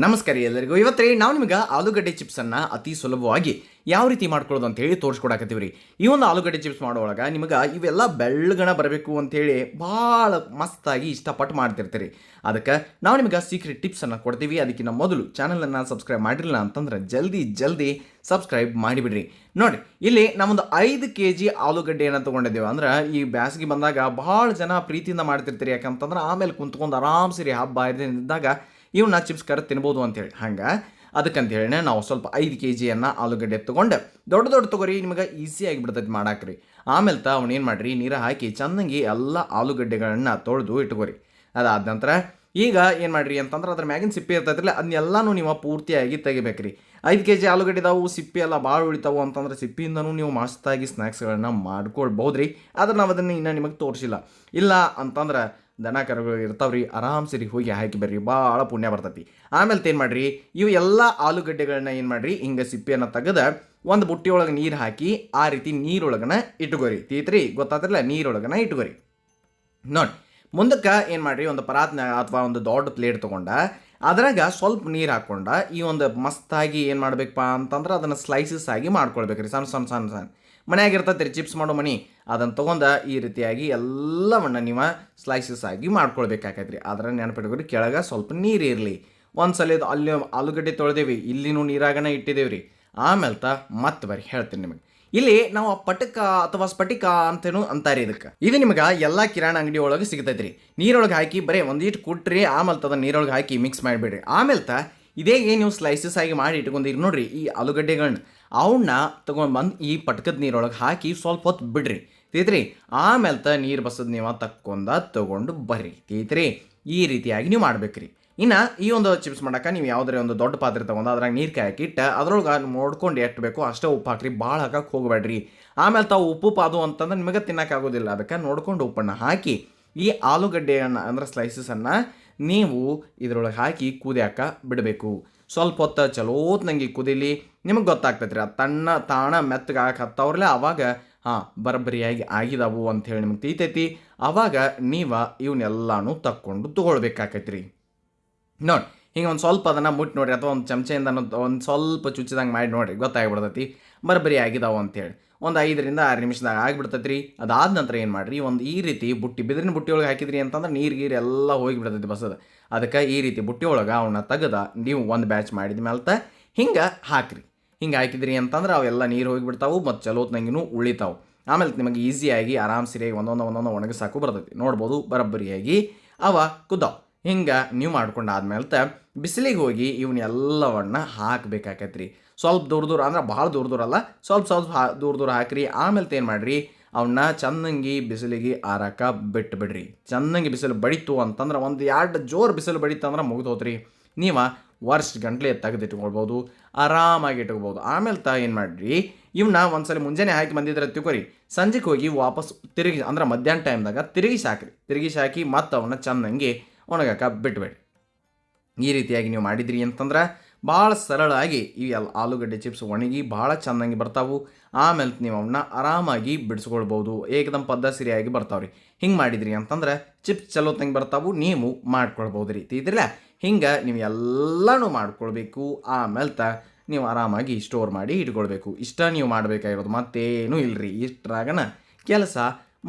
ನಮಸ್ಕಾರ ಎಲ್ಲರಿಗೂ. ಇವತ್ತೇ ನಾವು ನಿಮಗೆ ಆಲೂಗಡ್ಡೆ ಚಿಪ್ಸನ್ನು ಅತಿ ಸುಲಭವಾಗಿ ಯಾವ ರೀತಿ ಮಾಡ್ಕೊಳ್ಳೋದು ಅಂತೇಳಿ ತೋರಿಸ್ಕೊಡಕತ್ತೀವಿ ರೀ. ಈ ಒಂದು ಆಲೂಗಡ್ಡೆ ಚಿಪ್ಸ್ ಮಾಡೋಳಗೆ ನಿಮಗೆ ಇವೆಲ್ಲ ಬೆಳ್ಳಗಣ ಬರಬೇಕು ಅಂಥೇಳಿ ಭಾಳ ಮಸ್ತಾಗಿ ಇಷ್ಟಪಟ್ಟು ಮಾಡ್ತಿರ್ತೀರಿ. ಅದಕ್ಕೆ ನಾವು ನಿಮಗೆ ಸೀಕ್ರೆಟ್ ಟಿಪ್ಸನ್ನು ಕೊಡ್ತೀವಿ. ಅದಕ್ಕಿಂತ ಮೊದಲು ಚಾನಲನ್ನು ಸಬ್ಸ್ಕ್ರೈಬ್ ಮಾಡಿರಲಿಲ್ಲ ಅಂತಂದ್ರೆ ಜಲ್ದಿ ಸಬ್ಸ್ಕ್ರೈಬ್ ಮಾಡಿಬಿಡ್ರಿ. ನೋಡಿ, ಇಲ್ಲಿ ನಾವೊಂದು 5 kg ಆಲೂಗಡ್ಡೆಯನ್ನು ತೊಗೊಂಡಿದ್ದೇವೆ. ಅಂದ್ರೆ ಈ ಬ್ಯಾಸಗಿ ಬಂದಾಗ ಭಾಳ ಜನ ಪ್ರೀತಿಯಿಂದ ಮಾಡ್ತಿರ್ತೀರಿ. ಯಾಕಂತಂದ್ರೆ ಆಮೇಲೆ ಕುಂತ್ಕೊಂಡು ಆರಾಮ್ಸಿರಿ ಹಬ್ಬ ಇದ್ದಾಗ ಇವನ್ನ ಚಿಪ್ಸ್ ಕರೆ ತಿನ್ಬೋದು ಅಂತೇಳಿ. ಹಂಗೆ ಅದಕ್ಕಂತೇಳಿ ನಾವು ಸ್ವಲ್ಪ 5 kg ಆಲೂಗಡ್ಡೆ ತೊಗೊಂಡು ದೊಡ್ಡ ತೊಗೊರಿ, ನಿಮಗೆ ಈಸಿ ಆಗಿಬಿಡ್ತೈತಿ ಮಾಡಾಕ್ರಿ. ಆಮೇಲೆ ಅವನೇನು ಮಾಡಿರಿ, ನೀರು ಹಾಕಿ ಚೆನ್ನಾಗಿ ಎಲ್ಲ ಆಲೂಗಡ್ಡೆಗಳನ್ನ ತೊಳೆದು ಇಟ್ಕೋರಿ. ಅದಾದ ನಂತರ ಈಗ ಏನು ಮಾಡಿರಿ ಅಂತಂದ್ರೆ ಅದ್ರ ಮ್ಯಾಗಿನ ಸಿಪ್ಪೆ ಇರ್ತೈತಿಲ್ಲ, ಅದನ್ನೆಲ್ಲನೂ ನೀವು ಪೂರ್ತಿಯಾಗಿ ತೆಗಿಬೇಕ್ರಿ. 5 kg ಆಲೂಗಡ್ಡೆದಾವು ಸಿಪ್ಪೆ ಎಲ್ಲ ಭಾಳ ಉಳಿತಾವು ಅಂತಂದ್ರೆ ಸಿಪ್ಪಿಯಿಂದನೂ ನೀವು ಮಸ್ತಾಗಿ ಸ್ನ್ಯಾಕ್ಸ್ಗಳನ್ನ ಮಾಡ್ಕೊಳ್ಬೋದು ರೀ. ಆದ್ರೆ ನಾವು ಅದನ್ನು ಇನ್ನೂ ನಿಮಗೆ ತೋರಿಸಿಲ್ಲ. ಇಲ್ಲ ಅಂತಂದ್ರೆ ದನ ಕರುಗಳು ಇರ್ತಾವ್ರಿ, ಆರಾಮ್ಸಿರಿ ಹೋಗಿ ಹಾಕಿ ಬರ್ರಿ, ಭಾಳ ಪುಣ್ಯ ಬರ್ತೈತಿ. ಆಮೇಲೆ ಏನು ಮಾಡಿರಿ, ಇವು ಎಲ್ಲ ಆಲೂಗಡ್ಡೆಗಳನ್ನ ಏನು ಮಾಡಿರಿ, ಹಿಂಗೆ ಸಿಪ್ಪೆಯನ್ನು ತೆಗೆದ ಒಂದು ಬುಟ್ಟಿ ಒಳಗೆ ನೀರು ಹಾಕಿ ಆ ರೀತಿ ನೀರೊಳಗನ ಇಟ್ಕೋರಿ. ತೀತ್ರಿ ಗೊತ್ತಾತಿರಲ್ಲ, ನೀರೊಳಗನ ಇಟ್ಕೋರಿ. ನೋಡಿ, ಮುಂದಕ್ಕೆ ಏನು ಮಾಡಿರಿ, ಒಂದು ಪರಾತ್ನ ಅಥವಾ ಒಂದು ದೊಡ್ಡ ಪ್ಲೇಟ್ ತೊಗೊಂಡ ಅದ್ರಾಗ ಸ್ವಲ್ಪ ನೀರು ಹಾಕ್ಕೊಂಡ ಈ ಒಂದು ಮಸ್ತಾಗಿ ಏನು ಮಾಡ್ಬೇಕಪ್ಪ ಅಂತಂದ್ರೆ ಅದನ್ನು ಸ್ಲೈಸಸ್ ಆಗಿ ಮಾಡ್ಕೊಳ್ಬೇಕ್ರಿ. ಸಣ್ಣ ಮನೆಯಾಗ ಇರ್ತೈತೆ ರೀ ಚಿಪ್ಸ್ ಮಾಡೋ ಮನೆ, ಅದನ್ನು ತೊಗೊಂಡು ಈ ರೀತಿಯಾಗಿ ಎಲ್ಲವನ್ನ ನೀವು ಸ್ಲೈಸಸ್ ಆಗಿ ಮಾಡ್ಕೊಳ್ಬೇಕಾಗೈತ್ರಿ. ಅದರ ನೆನಪಿಟ್ಕೊರಿ, ಕೆಳಗೆ ಸ್ವಲ್ಪ ನೀರು ಇರಲಿ. ಒಂದು ಸಲ ಅಲ್ಲಿ ಆಲೂಗಡ್ಡೆ ತೊಳೆದೇವಿ, ಇಲ್ಲಿನೂ ನೀರಾಗನ ಇಟ್ಟಿದ್ದೇವೆ ರೀ. ಆಮೇಲೆ ಮತ್ತೆ ಬರ್ರಿ ಹೇಳ್ತೀನಿ ನಿಮಗೆ. ಇಲ್ಲಿ ನಾವು ಪಟಕ ಅಥವಾ ಸ್ಫಟಿಕ ಅಂತೇನು ಅಂತಾರೆ ಇದಕ್ಕೆ. ಇದು ನಿಮಗೆ ಎಲ್ಲ ಕಿರಾಣ ಅಂಗಡಿ ಒಳಗೆ ಸಿಗ್ತೈತ್ರಿ. ನೀರೊಳಗೆ ಹಾಕಿ ಬರೀ ಒಂದಿಟ್ಟು ಕುಟ್ರಿ, ಆಮೇಲೆ ತದ ನೀರೊಳಗೆ ಹಾಕಿ ಮಿಕ್ಸ್ ಮಾಡಿಬಿಡ್ರಿ. ಆಮೇಲೆ ಇದೇ ನೀವು ಸ್ಲೈಸಸ್ ಆಗಿ ಮಾಡಿ ಇಟ್ಕೊಂಡಿರಿ ನೋಡ್ರಿ ಈ ಆಲೂಗಡ್ಡೆಗಳನ್ನ, ಅವನ್ನ ತೊಗೊಂಡ್ಬಂದು ಈ ಪಟ್ಕದ ನೀರೊಳಗೆ ಹಾಕಿ ಸ್ವಲ್ಪ ಹೊತ್ತು ಬಿಡ್ರಿ. ತೀತ್ರಿ ಆಮೇಲೆ ನೀರು ಬಸದ್ ನೀವು ತೊಗೊಂಡು ಬರ್ರಿ. ತೀತ್ರಿ ಈ ರೀತಿಯಾಗಿ ನೀವು ಮಾಡ್ಬೇಕ್ರಿ. ಇನ್ನು ಈ ಒಂದು ಚಿಪ್ಸ್ ಮಾಡೋಕೆ ನೀವು ಯಾವುದೇ ಒಂದು ದೊಡ್ಡ ಪಾತ್ರೆ ತೊಗೊಂಡು ಅದ್ರಾಗ ನೀರು ಕಾಯಕಿಟ್ಟು ಅದ್ರೊಳಗೆ ನೋಡ್ಕೊಂಡು ಎಷ್ಟು ಬೇಕೋ ಅಷ್ಟೇ ಉಪ್ಪು ಹಾಕ್ರಿ, ಭಾಳ ಹಾಕಕ್ಕೆ ಹೋಗಬೇಡ್ರಿ. ಆಮೇಲೆ ಉಪ್ಪು ಪಾದು ಅಂತಂದ್ರೆ ನಿಮಗೆ ತಿನ್ನೋಕ್ಕಾಗೋದಿಲ್ಲ. ಅದಕ್ಕೆ ನೋಡ್ಕೊಂಡು ಉಪ್ಪನ್ನು ಹಾಕಿ ಈ ಆಲೂಗಡ್ಡೆಯನ್ನು ಅಂದ್ರೆ ಸ್ಲೈಸಸನ್ನು ನೀವು ಇದರೊಳಗೆ ಹಾಕಿ ಕುದಿಯಾಕ ಬಿಡಬೇಕು. ಸ್ವಲ್ಪ ಹೊತ್ತು ಚಲೋತ್ನಂಗೆ ಕುದೀಲಿ, ನಿಮಗೆ ಗೊತ್ತಾಗ್ತೈತೆ ರೀ ಅದು ತಾಣ ಮೆತ್ತಗೆ ಹತ್ತವ್ರಲ್ಲ, ಆವಾಗ ಬರಬರಿಯಾಗಿ ಆಗಿದಾವು ಅಂಥೇಳಿ ನಿಮಗೆ ತೀತೈತಿ. ಆವಾಗ ನೀವು ಇವನ್ನೆಲ್ಲನೂ ತೊಗೊಳ್ಬೇಕಾಕೈತಿ ರೀ. ನೋಡಿ, ಹಿಂಗೆ ಒಂದು ಸ್ವಲ್ಪ ಅದನ್ನು ಮುಟ್ಟು ನೋಡಿರಿ, ಅಥವಾ ಒಂದು ಚಮಚೆಯಿಂದ ಒಂದು ಸ್ವಲ್ಪ ಚುಚ್ಚಿದಂಗೆ ಮಾಡಿ ನೋಡಿರಿ, ಗೊತ್ತಾಗ್ಬಿಡ್ತೈತಿ ಬರಬರಿ ಆಗಿದಾವು ಅಂತೇಳಿ. ಒಂದು 5 ರಿಂದ 6 ನಿಮಿಷದಾಗ ಆಗಿಬಿಡ್ತೈತಿ ರೀ. ಅದಾದ ನಂತರ ಏನು ಮಾಡಿರಿ, ಒಂದು ಈ ರೀತಿ ಬಿದಿರಿನ ಬುಟ್ಟಿ ಒಳಗೆ ಹಾಕಿದ್ರಿ ಅಂತಂದ್ರೆ ನೀರು ಎಲ್ಲ ಹೋಗಿಬಿಡ್ತೈತಿ ಬಸದ. ಅದಕ್ಕೆ ಈ ರೀತಿ ಬುಟ್ಟಿ ಒಳಗೆ ಅವನ್ನ ತೆಗೆದ ನೀವು ಒಂದು ಬ್ಯಾಚ್ ಮಾಡಿದ ಮೇಲೆ ಹಿಂಗೆ ಹಾಕಿರಿ. ಹಿಂಗೆ ಹಾಕಿದ್ರಿ ಅಂತಂದ್ರೆ ಅವೆಲ್ಲ ನೀರು ಹೋಗಿಬಿಡ್ತಾವು ಮತ್ತು ಚಲೋತ್ನಂಗಿನೂ ಉಳಿತಾವೆ. ಆಮೇಲೆ ನಿಮಗೆ ಈಸಿಯಾಗಿ ಆರಾಮ್ ಸರಿಯಾಗಿ ಒಂದೊಂದು ಒಣಗಿಸಾಕು ಬರ್ತೈತಿ. ನೋಡ್ಬೋದು ಬರಬ್ಬರಿಯಾಗಿ ಅವ ಕುದ್ದಾವ್. ಹಿಂಗೆ ನೀವು ಮಾಡ್ಕೊಂಡಾದ್ಮೇಲೆ ಬಿಸಿಲಿಗೆ ಹೋಗಿ ಇವನ್ನೆಲ್ಲವನ್ನ ಹಾಕಬೇಕಾಕೈತ್ರಿ. ಸ್ವಲ್ಪ ದೂರ ಅಂದ್ರೆ ಭಾಳ ದೂರ ಅಲ್ಲ, ಸ್ವಲ್ಪ ದೂರ ಹಾಕಿರಿ. ಆಮೇಲೆ ಏನು ಮಾಡಿರಿ, ಅವನ್ನ ಚೆನ್ನಾಗಿ ಬಿಸಿಲಿಗೆ ಆರಾಕ ಬಿಟ್ಬಿಡ್ರಿ. ಚೆನ್ನಾಗಿ ಬಿಸಿಲು ಬಡಿತು ಅಂತಂದ್ರೆ 1-2 ಜೋರು ಬಿಸಿಲು ಬಡಿತು ಅಂದ್ರೆ ಮುಗಿದೋತ್ರಿ. ನೀವು ವರ್ಷ ಗಂಟ್ಲೆ ತೆಗೆದಿಟ್ಕೊಳ್ಬೋದು, ಆರಾಮಾಗಿ ಇಟ್ಕೋಬೋದು. ಆಮೇಲೆ ಏನು ಮಾಡಿರಿ, ಇವನ್ನ ಒಂದ್ಸಲ ಮುಂಜಾನೆ ಹಾಕಿ ಬಂದಿದ್ರೆ ತಿಳ್ಕೊರಿ, ಸಂಜೆಗೆ ಹೋಗಿ ವಾಪಸ್ ತಿರುಗಿ ಅಂದ್ರೆ ಮಧ್ಯಾಹ್ನ ಟೈಮ್ದಾಗ ತಿರುಗಿಸಿ ಹಾಕಿ ಮತ್ತು ಅವನ್ನ ಚೆನ್ನಾಗಿ ಒಣಗಾಕ ಬಿಟ್ಬೇಡಿ. ಈ ರೀತಿಯಾಗಿ ನೀವು ಮಾಡಿದ್ರಿ ಅಂತಂದ್ರೆ ಭಾಳ ಸರಳಾಗಿ ಈ ಆಲೂಗಡ್ಡೆ ಚಿಪ್ಸ್ ಒಣಗಿ ಭಾಳ ಚೆನ್ನಾಗಿ ಬರ್ತಾವು. ಆಮೇಲೆ ನೀವು ಅವನ್ನ ಆರಾಮಾಗಿ ಬಿಡಿಸ್ಕೊಳ್ಬೋದು, ಏಕದಮ್ ಪದ್ಧತಿಯಾಗಿ ಬರ್ತಾವ್ರಿ. ಹಿಂಗೆ ಮಾಡಿದ್ರಿ ಅಂತಂದ್ರೆ ಚಿಪ್ಸ್ ಚಲೋತ್ತಂಗೆ ಬರ್ತಾವು, ನೀವು ಮಾಡ್ಕೊಳ್ಬೋದು ರೀ. ತಿದ್ರಲ್ಲ, ಹಿಂಗೆ ನೀವು ಎಲ್ಲನೂ ಮಾಡ್ಕೊಳ್ಬೇಕು. ಆಮೇಲೆ ನೀವು ಆರಾಮಾಗಿ ಸ್ಟೋರ್ ಮಾಡಿ ಇಟ್ಕೊಳ್ಬೇಕು. ಇಷ್ಟ ನೀವು ಮಾಡಬೇಕಾಗಿರೋದು ಮತ್ತೇನೂ ಇಲ್ಲರಿ. ಇಷ್ಟರಾಗನ ಕೆಲಸ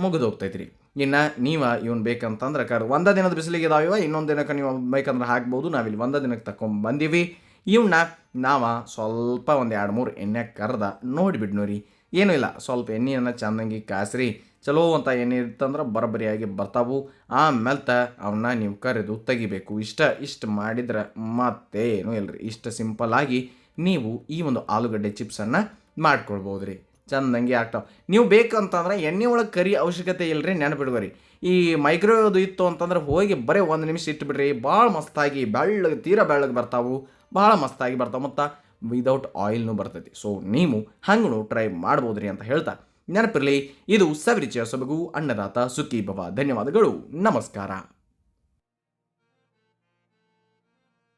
ಮುಗಿದೋಗ್ತೈತೆ ರೀ. ಇನ್ನು ನೀವು ಇವನು ಬೇಕಂತಂದ್ರೆ ಒಂದು ದಿನದ ಬಿಸಿಲಿಗೆ ಇದಾವ, ಇನ್ನೊಂದು ದಿನಕ್ಕೆ ನೀವು ಬೇಕಂದ್ರೆ ಹಾಕ್ಬೋದು. ನಾವಿಲ್ಲಿ ಒಂದು ದಿನಕ್ಕೆ ತಗೊಂಡ್ಬಂದೀವಿ. ಇವನ್ನ ನಾವು ಸ್ವಲ್ಪ 1-2-3 ಎಣ್ಣೆ ಕರೆದ ನೋಡಿಬಿಡ್ನೋರಿ. ಏನೂ ಇಲ್ಲ, ಸ್ವಲ್ಪ ಎಣ್ಣೆಯನ್ನು ಚೆನ್ನಾಗಿ ಕಾಸ್ರಿ. ಚಲೋ ಅಂತ ಎಣ್ಣೆ ಇರ್ತಂದ್ರೆ ಬರಬರಿಯಾಗಿ ಬರ್ತಾವು. ಆಮೇಲೆ ಅವನ್ನ ನೀವು ಕರೆದು ತೆಗಿಬೇಕು. ಇಷ್ಟು ಮಾಡಿದ್ರೆ ಮತ್ತೇನೂ ಇಲ್ಲರಿ. ಇಷ್ಟು ಸಿಂಪಲ್ಲಾಗಿ ನೀವು ಈ ಒಂದು ಆಲೂಗಡ್ಡೆ ಚಿಪ್ಸನ್ನು ಮಾಡ್ಕೊಳ್ಬೋದು ರೀ. ಚೆಂದಂಗೆ ಆಗ್ತಾವೆ. ನೀವು ಬೇಕಂತಂದ್ರೆ ಎಣ್ಣೆ ಒಳಗೆ ಕರಿ ಅವಶ್ಯಕತೆ ಇಲ್ಲರಿ, ನೆನಪಿಡ್ಕೊರಿ. ಈ ಮೈಕ್ರೋವೇವ್ ಇತ್ತು ಅಂತಂದ್ರೆ ಹೋಗಿ ಬರೀ 1 ನಿಮಿಷ ಇಟ್ಟುಬಿಡ್ರಿ, ಭಾಳ ಮಸ್ತಾಗಿ ತೀರಾ ಬೆಳ್ಳಗೆ ಬರ್ತಾವು, ಭಾಳ ಮಸ್ತಾಗಿ ಬರ್ತಾವೆ ಮತ್ತು ವಿದೌಟ್ ಆಯಿಲ್ನೂ ಬರ್ತೈತಿ. ಸೊ ನೀವು ಹಂಗೂ ಟ್ರೈ ಮಾಡ್ಬೋದು ರೀ ಅಂತ ಹೇಳ್ತಾ ನೆನಪಿರಲಿ, ಇದು ಸವಿರುಚಿಯ ಸೊಬಗು ಅನ್ನದಾತ ಸುಖಿ ಭವ. ಧನ್ಯವಾದಗಳು, ನಮಸ್ಕಾರ.